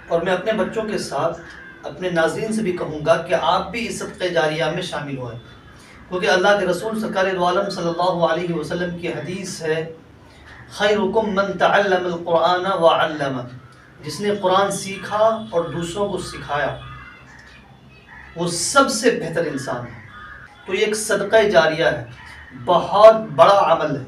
اور میں اپنے بچوں کے ساتھ اپنے ناظرین سے بھی کہوں گا کہ آپ بھی اس صدقہ جاریہ میں شامل ہوئیں، کیونکہ اللہ کے رسول سرکار دو عالم صلی اللہ علیہ وسلم کی حدیث ہے، خیرکم من تعلم القرآن وعلمہ، جس نے قرآن سیکھا اور دوسروں کو سکھایا وہ سب سے بہتر انسان ہے۔ تو یہ ایک صدقہ جاریہ ہے، بہت بڑا عمل ہے،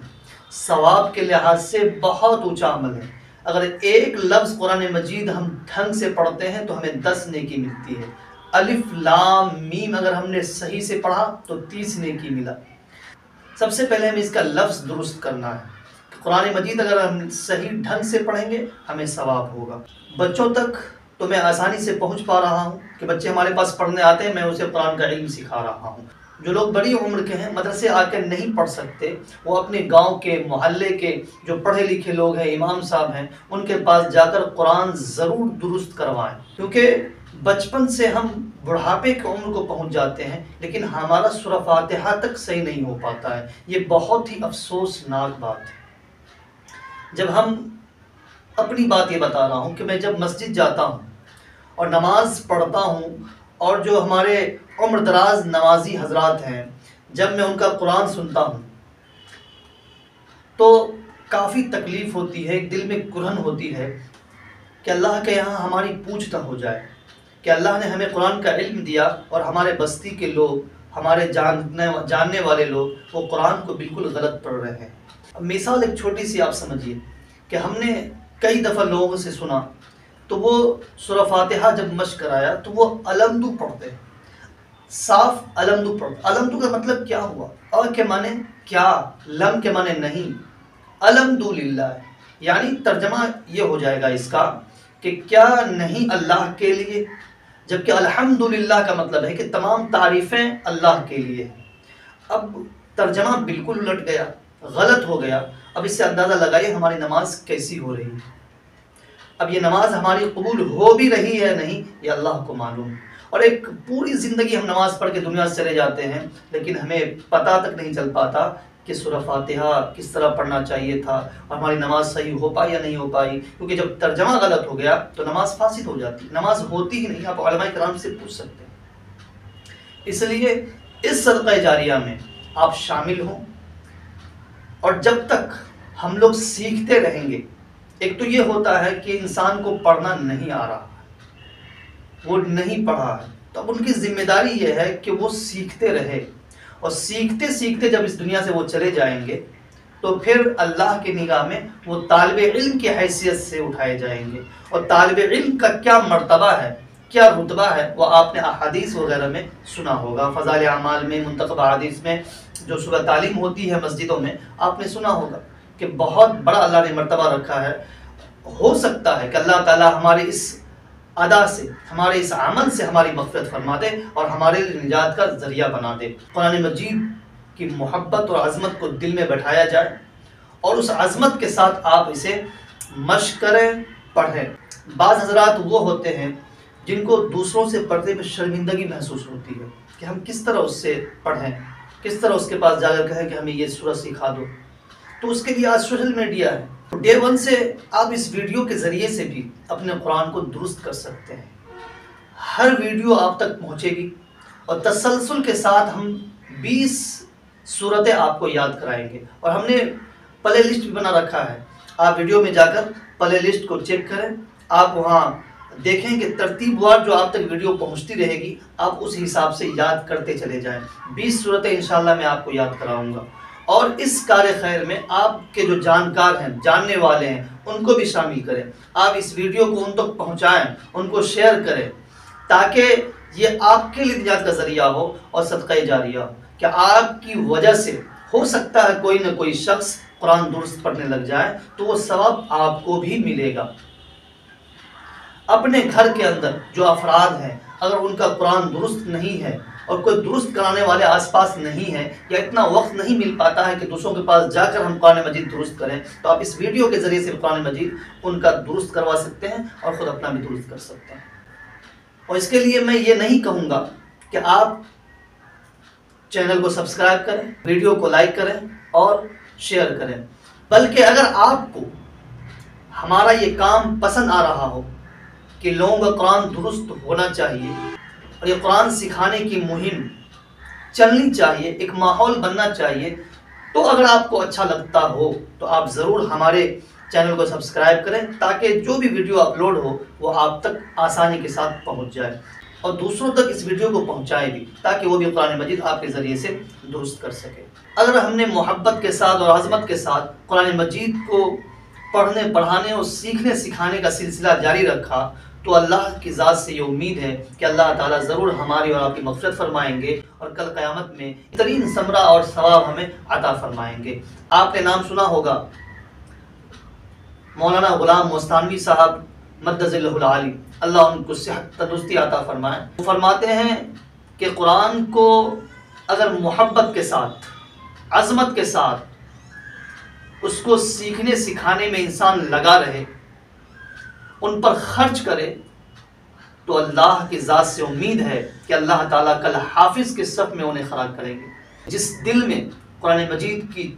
ثواب کے لحاظ سے بہت اونچا عمل ہے۔ اگر ایک لفظ قرآن مجید ہم ڈھنگ سے پڑھتے ہیں تو ہمیں 10 نیکی ملتی ہے۔ الف لام میم اگر ہم نے صحیح سے پڑھا تو 30 نیکی ملا۔ سب سے پہلے ہمیں اس کا لفظ درست کرنا ہے۔ قرآن مجید اگر ہم صحیح ڈھنگ سے پڑھیں گے ہمیں ثواب ہوگا۔ بچوں تک تو میں آسانی سے پہنچ پا رہا ہوں کہ بچے ہمارے پاس پڑھنے آتے ہیں، میں اسے قرآن کا علم سکھا رہا ہوں۔ جو لوگ بڑی عمر کے ہیں، مدرسے آ کے نہیں پڑھ سکتے، وہ اپنے گاؤں کے محلے کے جو پڑھے لکھے لوگ ہیں، امام صاحب ہیں، ان کے پاس جا کر قرآن ضرور درست کروائیں، کیونکہ بچپن سے ہم بڑھاپے کی عمر کو پہنچ جاتے ہیں لیکن ہمارا سورہ فاتحہ تک صحیح نہیں ہو پاتا ہے۔ یہ بہت ہی افسوسناک بات ہے۔ جب ہم اپنی بات یہ بتا رہا ہوں کہ میں جب مسجد جاتا ہوں اور نماز پڑھتا ہوں، اور جو ہمارے عمر دراز نمازی حضرات ہیں، جب میں ان کا قرآن سنتا ہوں تو کافی تکلیف ہوتی ہے، دل میں کرہن ہوتی ہے کہ اللہ کے یہاں ہماری پوچھ نہ ہو جائے کہ اللہ نے ہمیں قرآن کا علم دیا اور ہمارے بستی کے لوگ، ہمارے جاننے والے لوگ وہ قرآن کو بالکل غلط پڑھ رہے ہیں۔ اب مثال ایک چھوٹی سی آپ سمجھیے کہ ہم نے کئی دفعہ لوگوں سے سنا تو وہ سورہ فاتحہ جب مشق کرایا تو وہ الحمدو پڑھتے ہیں، صاف الحمدو پڑھتے۔ الحمدو کا مطلب کیا ہوا؟ کے معنی کیا، لم کے معنی نہیں، الحمدللہ، یعنی ترجمہ یہ ہو جائے گا اس کا کہ کیا نہیں اللہ کے لیے، جبکہ الحمدللہ کا مطلب ہے کہ تمام تعریفیں اللہ کے لیے۔ اب ترجمہ بالکل الٹ گیا، غلط ہو گیا۔ اب اس سے اندازہ لگائیے ہماری نماز کیسی ہو رہی ہے۔ اب یہ نماز ہماری قبول ہو بھی رہی ہے نہیں، یہ اللہ کو معلوم ہے۔ اور ایک پوری زندگی ہم نماز پڑھ کے دنیا سے چلے جاتے ہیں لیکن ہمیں پتہ تک نہیں چل پاتا کہ سورہ فاتحہ کس طرح پڑھنا چاہیے تھا اور ہماری نماز صحیح ہو پائی یا نہیں ہو پائی، کیونکہ جب ترجمہ غلط ہو گیا تو نماز فاسد ہو جاتی، نماز ہوتی ہی نہیں۔ آپ علماء کرام سے پوچھ سکتے ہیں۔ اس لیے اس صدقہ جاریہ میں آپ شامل ہوں، اور جب تک ہم لوگ سیکھتے رہیں گے، ایک تو یہ ہوتا ہے کہ انسان کو پڑھنا نہیں آ رہا، وہ نہیں پڑھا ہے، تو اب ان کی ذمہ داری یہ ہے کہ وہ سیکھتے رہے، اور سیکھتے سیکھتے جب اس دنیا سے وہ چلے جائیں گے تو پھر اللہ کی نگاہ میں وہ طالب علم کی حیثیت سے اٹھائے جائیں گے۔ اور طالب علم کا کیا مرتبہ ہے، کیا رتبہ ہے، وہ آپ نے احادیث وغیرہ میں سنا ہوگا، فضائل اعمال میں، منتخب احادیث میں، جو صبح تعلیم ہوتی ہے مسجدوں میں، آپ نے سنا ہوگا کہ بہت بڑا اللہ نے مرتبہ رکھا ہے۔ ہو سکتا ہے کہ اللہ تعالیٰ ہمارے اس ادا سے، ہمارے اس عمل سے ہماری مغفرت فرما دے اور ہمارے لیے نجات کا ذریعہ بنا دے۔ قرآن مجید کی محبت اور عظمت کو دل میں بٹھایا جائے اور اس عظمت کے ساتھ آپ اسے مشق کریں، پڑھیں۔ بعض حضرات وہ ہوتے ہیں جن کو دوسروں سے پڑھتے میں شرمندگی محسوس ہوتی ہے کہ ہم کس طرح اس سے پڑھیں، کس طرح اس کے پاس جا کر کہیں کہ ہمیں یہ سورہ سکھا دو۔ تو اس کے لیے آج سوشل میڈیا ہے، ڈے ون سے آپ اس ویڈیو کے ذریعے سے بھی اپنے قرآن کو درست کر سکتے ہیں۔ ہر ویڈیو آپ تک پہنچے گی اور تسلسل کے ساتھ ہم 20 صورتیں آپ کو یاد کرائیں گے، اور ہم نے پلے لسٹ بھی بنا رکھا ہے۔ آپ ویڈیو میں جا کر پلے لسٹ کو چیک کریں، آپ وہاں دیکھیں کہ ترتیب وار جو آپ تک ویڈیو پہنچتی رہے گی، آپ اس حساب سے یاد کرتے چلے جائیں۔ 20 صورتیں انشاءاللہ میں آپ کو یاد کراؤں گا، اور اس کار خیر میں آپ کے جو جانکار ہیں، جاننے والے ہیں، ان کو بھی شامل کریں۔ آپ اس ویڈیو کو ان تک پہنچائیں، ان کو شیئر کریں، تاکہ یہ آپ کے لیے نجات کا ذریعہ ہو اور صدقہ جاریہ ہو، کہ آپ کی وجہ سے ہو سکتا ہے کوئی نہ کوئی شخص قرآن درست پڑھنے لگ جائے تو وہ ثواب آپ کو بھی ملے گا۔ اپنے گھر کے اندر جو افراد ہیں، اگر ان کا قرآن درست نہیں ہے اور کوئی درست کرانے والے آس پاس نہیں ہے، یا اتنا وقت نہیں مل پاتا ہے کہ دوسروں کے پاس جا کر ہم قرآن مجید درست کریں، تو آپ اس ویڈیو کے ذریعے سے قرآن مجید ان کا درست کروا سکتے ہیں اور خود اپنا بھی درست کر سکتے ہیں۔ اور اس کے لیے میں یہ نہیں کہوں گا کہ آپ چینل کو سبسکرائب کریں، ویڈیو کو لائک کریں اور شیئر کریں، بلکہ اگر آپ کو ہمارا یہ کام پسند آ رہا ہو کہ لوگوں کا قرآن درست ہونا چاہیے اور یہ قرآن سکھانے کی مہم چلنی چاہیے، ایک ماحول بننا چاہیے، تو اگر آپ کو اچھا لگتا ہو تو آپ ضرور ہمارے چینل کو سبسکرائب کریں تاکہ جو بھی ویڈیو اپلوڈ ہو وہ آپ تک آسانی کے ساتھ پہنچ جائے، اور دوسروں تک اس ویڈیو کو پہنچائیں بھی تاکہ وہ بھی قرآن مجید آپ کے ذریعے سے درست کر سکے۔ اگر ہم نے محبت کے ساتھ اور عظمت کے ساتھ قرآن مجید کو پڑھنے، پڑھانے اور سیکھنے سکھانے کا سلسلہ جاری رکھا تو اللہ کی ذات سے یہ امید ہے کہ اللہ تعالیٰ ضرور ہماری اور آپ کی مغفرت فرمائیں گے اور کل قیامت میں بہترین ثمرہ اور ثواب ہمیں عطا فرمائیں گے۔ آپ نے نام سنا ہوگا مولانا غلام مستانوی صاحب مد ظلہ العالی، اللہ ان کو صحت تندرستی عطا فرمائے۔ وہ فرماتے ہیں کہ قرآن کو اگر محبت کے ساتھ، عظمت کے ساتھ اس کو سیکھنے سکھانے میں انسان لگا رہے، ان پر خرچ کرے، تو اللہ کی ذات سے امید ہے کہ اللہ تعالیٰ کل حافظ کے صف میں انہیں کھڑا کریں گے۔ جس دل میں قرآن مجید کی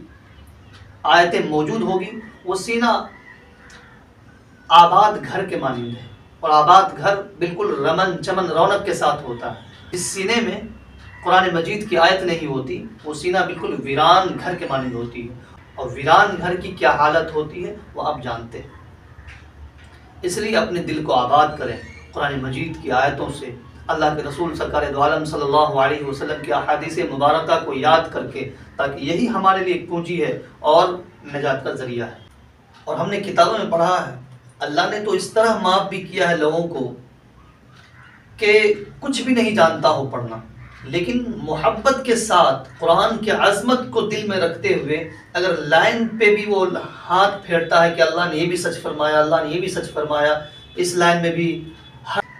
آیتیں موجود ہوگی وہ سینہ آباد گھر کے مانند ہے، اور آباد گھر بالکل رمن چمن رونق کے ساتھ ہوتا ہے۔ جس سینے میں قرآن مجید کی آیت نہیں ہوتی وہ سینہ بالکل ویران گھر کے مانند ہوتی ہے، اور ویران گھر کی کیا حالت ہوتی ہے وہ آپ جانتے ہیں۔ اس لیے اپنے دل کو آباد کریں قرآن مجید کی آیتوں سے، اللہ کے رسول سرکار دو عالم صلی اللہ علیہ وسلم کی احادیث مبارکہ کو یاد کر کے، تاکہ یہی ہمارے لیے ایک پونجی ہے اور نجات کا ذریعہ ہے۔ اور ہم نے کتابوں میں پڑھا ہے اللہ نے تو اس طرح معاف بھی کیا ہے لوگوں کو کہ کچھ بھی نہیں جانتا ہو پڑھنا، لیکن محبت کے ساتھ قرآن کی عظمت کو دل میں رکھتے ہوئے اگر لائن پہ بھی وہ ہاتھ پھیرتا ہے کہ اللہ نے یہ بھی سچ فرمایا، اللہ نے یہ بھی سچ فرمایا، اس لائن میں بھی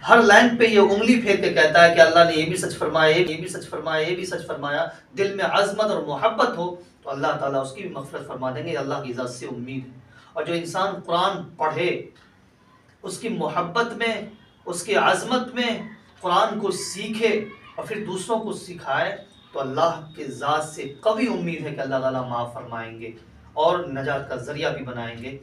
ہر لائن پہ یہ انگلی پھیر کے کہتا ہے کہ اللہ نے یہ بھی سچ فرمایا، یہ بھی سچ فرمایا، یہ بھی سچ فرمایا، دل میں عظمت اور محبت ہو تو اللہ تعالیٰ اس کی بھی مغفرت فرما دیں گے، اللہ کی ذات سے امید ہے۔ اور جو انسان قرآن پڑھے، اس کی محبت میں، اس کی عظمت میں قرآن کو سیکھے اور پھر دوسروں کو سکھائے، تو اللہ کے ذات سے قوی امید ہے کہ اللہ تعالیٰ معاف فرمائیں گے اور نجات کا ذریعہ بھی بنائیں گے۔